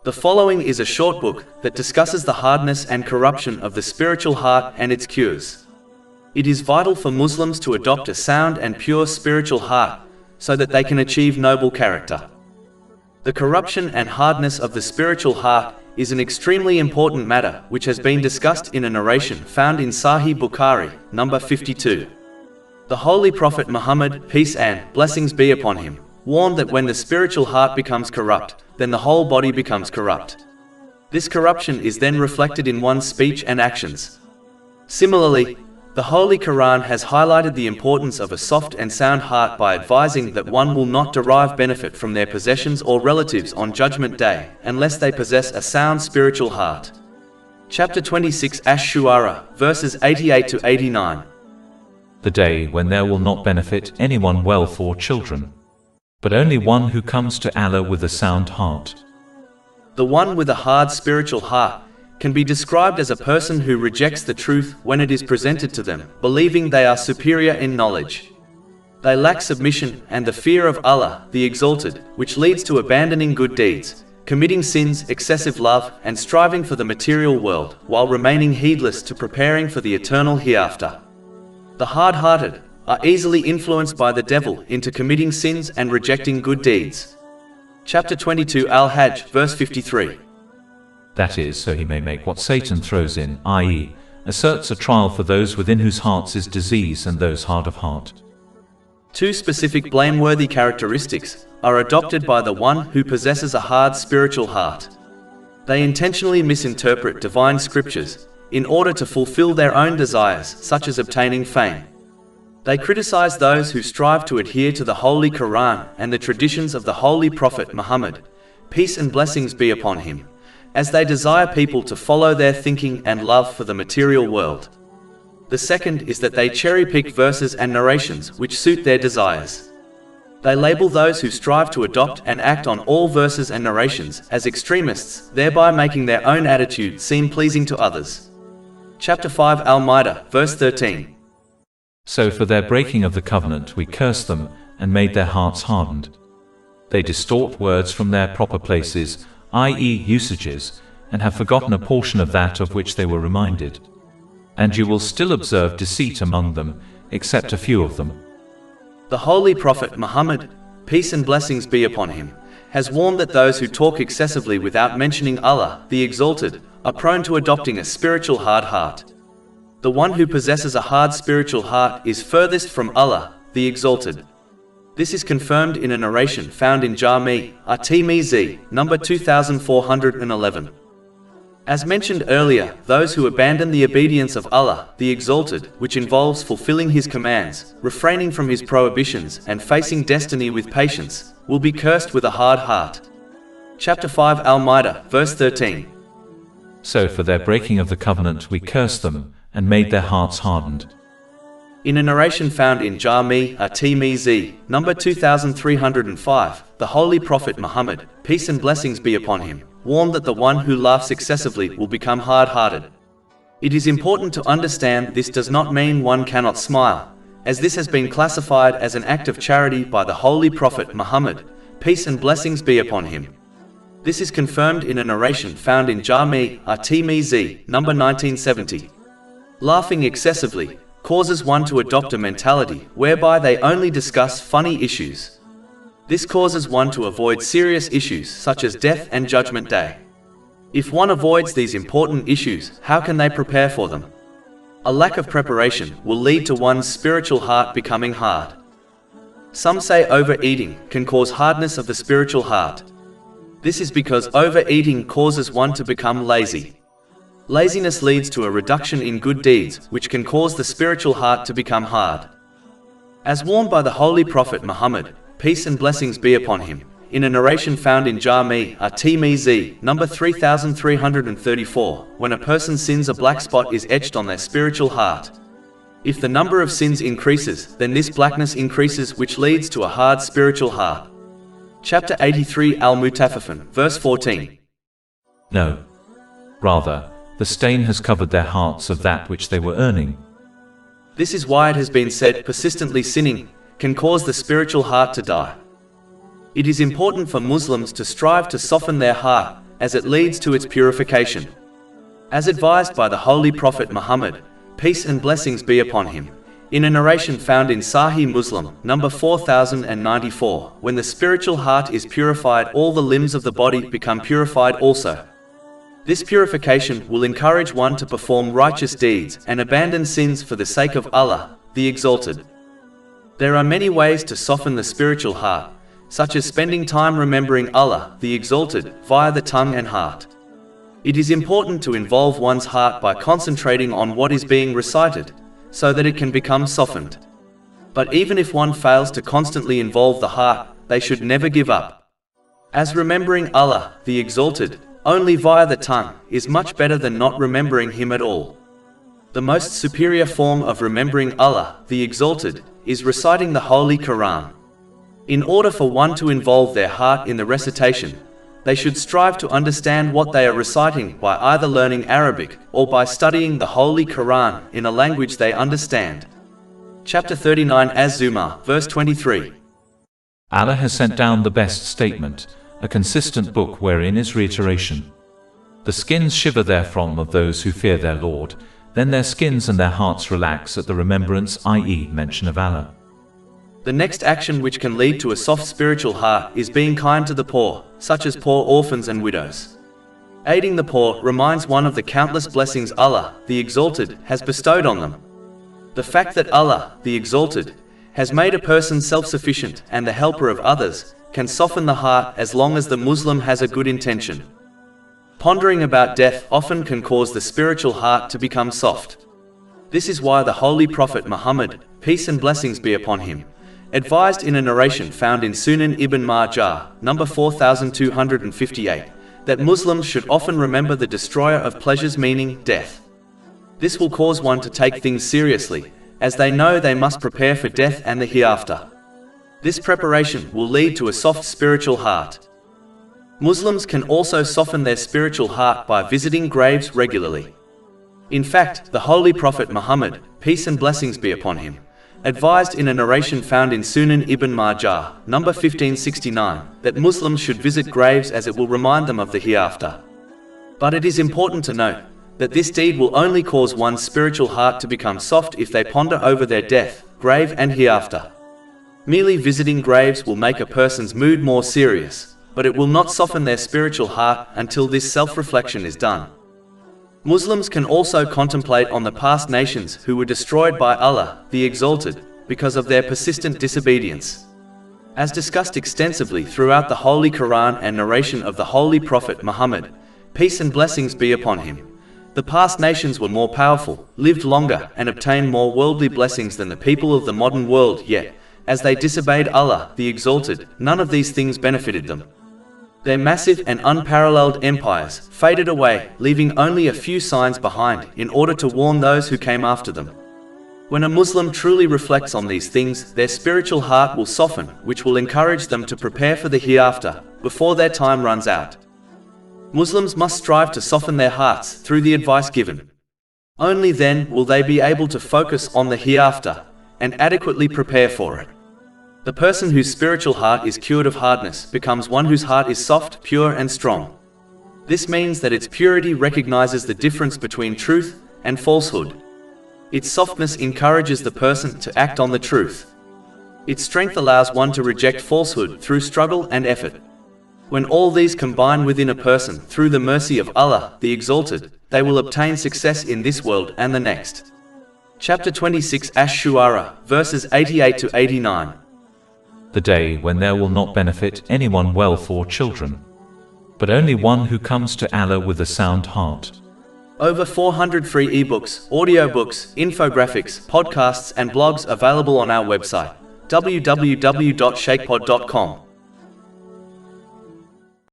The following is a short book that discusses the hardness and corruption of the spiritual heart and its cures. It is vital for Muslims to adopt a sound and pure spiritual heart so that they can achieve noble character. The corruption and hardness of the spiritual heart is an extremely important matter which has been discussed in a narration found in Sahih Bukhari, number 52. The Holy Prophet Muhammad, peace and blessings be upon him, warned that when the spiritual heart becomes corrupt, then the whole body becomes corrupt. This corruption is then reflected in one's speech and actions. Similarly, the Holy Quran has highlighted the importance of a soft and sound heart by advising that one will not derive benefit from their possessions or relatives on Judgment Day unless they possess a sound spiritual heart. Chapter 26 Ash-Shu'ara, verses 88 to 89. The day when there will not benefit anyone wealth or children, but only one who comes to Allah with a sound heart. The one with a hard spiritual heart can be described as a person who rejects the truth when it is presented to them, believing they are superior in knowledge. They lack submission and the fear of Allah, the Exalted, which leads to abandoning good deeds, committing sins, excessive love, and striving for the material world, while remaining heedless to preparing for the eternal hereafter. The hard-hearted are easily influenced by the devil into committing sins and rejecting good deeds. Chapter 22 Al-Hajj, verse 53. That is, so he may make what Satan throws in, i.e., asserts a trial for those within whose hearts is disease and those hard of heart. Two specific blameworthy characteristics are adopted by the one who possesses a hard spiritual heart. They intentionally misinterpret divine scriptures in order to fulfill their own desires, such as obtaining fame. They criticize those who strive to adhere to the Holy Quran and the traditions of the Holy Prophet Muhammad, peace and blessings be upon him, as they desire people to follow their thinking and love for the material world. The second is that they cherry-pick verses and narrations which suit their desires. They label those who strive to adopt and act on all verses and narrations as extremists, thereby making their own attitude seem pleasing to others. Chapter 5 Al-Ma'idah, verse 13. So for their breaking of the covenant we cursed them, and made their hearts hardened. They distort words from their proper places, i.e. usages, and have forgotten a portion of that of which they were reminded. And you will still observe deceit among them, except a few of them. The Holy Prophet Muhammad, peace and blessings be upon him, has warned that those who talk excessively without mentioning Allah, the Exalted, are prone to adopting a spiritual hard heart. The one who possesses a hard spiritual heart is furthest from Allah, the Exalted. This is confirmed in a narration found in Jami' at-Tirmidhi, number 2411. As mentioned earlier, those who abandon the obedience of Allah, the Exalted, which involves fulfilling His commands, refraining from His prohibitions, and facing destiny with patience, will be cursed with a hard heart. Chapter 5 Al-Ma'idah, verse 13. So for their breaking of the covenant we cursed them, and made their hearts hardened. In a narration found in Jami' at-Tirmidhi, number 2305, the Holy Prophet Muhammad, peace and blessings be upon him, warned that the one who laughs excessively will become hard-hearted. It is important to understand this does not mean one cannot smile, as this has been classified as an act of charity by the Holy Prophet Muhammad, peace and blessings be upon him. This is confirmed in a narration found in Jami' at-Tirmidhi, number 1970. Laughing excessively causes one to adopt a mentality whereby they only discuss funny issues. This causes one to avoid serious issues such as death and Judgment Day. If one avoids these important issues, how can they prepare for them? A lack of preparation will lead to one's spiritual heart becoming hard. Some say overeating can cause hardness of the spiritual heart. This is because overeating causes one to become lazy. Laziness leads to a reduction in good deeds, which can cause the spiritual heart to become hard. As warned by the Holy Prophet Muhammad, peace and blessings be upon him, in a narration found in Jami' at-Tirmidhi, number 3334, when a person sins, a black spot is etched on their spiritual heart. If the number of sins increases, then this blackness increases, which leads to a hard spiritual heart. Chapter 83 Al-Mutaffifin, verse 14. No. Rather, the stain has covered their hearts of that which they were earning. This is why it has been said, persistently sinning can cause the spiritual heart to die. It is important for Muslims to strive to soften their heart as it leads to its purification. As advised by the Holy Prophet Muhammad, peace and blessings be upon him, in a narration found in Sahih Muslim, number 4094, when the spiritual heart is purified, all the limbs of the body become purified also. This purification will encourage one to perform righteous deeds and abandon sins for the sake of Allah, the Exalted. There are many ways to soften the spiritual heart, such as spending time remembering Allah, the Exalted, via the tongue and heart. It is important to involve one's heart by concentrating on what is being recited, so that it can become softened. But even if one fails to constantly involve the heart, they should never give up. As remembering Allah, the Exalted, only via the tongue, is much better than not remembering Him at all. The most superior form of remembering Allah, the Exalted, is reciting the Holy Quran. In order for one to involve their heart in the recitation, they should strive to understand what they are reciting by either learning Arabic or by studying the Holy Quran in a language they understand. Chapter 39 Az-Zumar, verse 23. Allah has sent down the best statement, a consistent book wherein is reiteration. The skins shiver therefrom of those who fear their Lord, then their skins and their hearts relax at the remembrance, i.e., mention of Allah. The next action which can lead to a soft spiritual heart is being kind to the poor, such as poor orphans and widows. Aiding the poor reminds one of the countless blessings Allah, the Exalted, has bestowed on them. The fact that Allah, the Exalted, has made a person self-sufficient and the helper of others can soften the heart as long as the Muslim has a good intention. Pondering about death often can cause the spiritual heart to become soft. This is why the Holy Prophet Muhammad, peace and blessings be upon him, advised in a narration found in Sunan Ibn Majah, number 4258, that Muslims should often remember the destroyer of pleasures, meaning death. This will cause one to take things seriously, as they know they must prepare for death and the hereafter. This preparation will lead to a soft spiritual heart. Muslims can also soften their spiritual heart by visiting graves regularly. In fact, the Holy Prophet Muhammad, peace and blessings be upon him, advised in a narration found in Sunan Ibn Majah, number 1569, that Muslims should visit graves as it will remind them of the hereafter. But it is important to note that this deed will only cause one's spiritual heart to become soft if they ponder over their death, grave and hereafter. Merely visiting graves will make a person's mood more serious, but it will not soften their spiritual heart until this self-reflection is done. Muslims can also contemplate on the past nations who were destroyed by Allah, the Exalted, because of their persistent disobedience. As discussed extensively throughout the Holy Quran and narration of the Holy Prophet Muhammad, peace and blessings be upon him, the past nations were more powerful, lived longer, and obtained more worldly blessings than the people of the modern world, yet, as they disobeyed Allah, the Exalted, none of these things benefited them. Their massive and unparalleled empires faded away, leaving only a few signs behind in order to warn those who came after them. When a Muslim truly reflects on these things, their spiritual heart will soften, which will encourage them to prepare for the hereafter, before their time runs out. Muslims must strive to soften their hearts through the advice given. Only then will they be able to focus on the hereafter and adequately prepare for it. The person whose spiritual heart is cured of hardness becomes one whose heart is soft, pure and strong. This means that its purity recognizes the difference between truth and falsehood. Its softness encourages the person to act on the truth. Its strength allows one to reject falsehood through struggle and effort. When all these combine within a person through the mercy of Allah, the Exalted, they will obtain success in this world and the next. Chapter 26 Ash-Shu'ara, verses 88 to 89. The day when there will not benefit anyone wealth or children, but only one who comes to Allah with a sound heart. Over 400 free ebooks, audiobooks, infographics, podcasts and blogs available on our website, www.shakepod.com.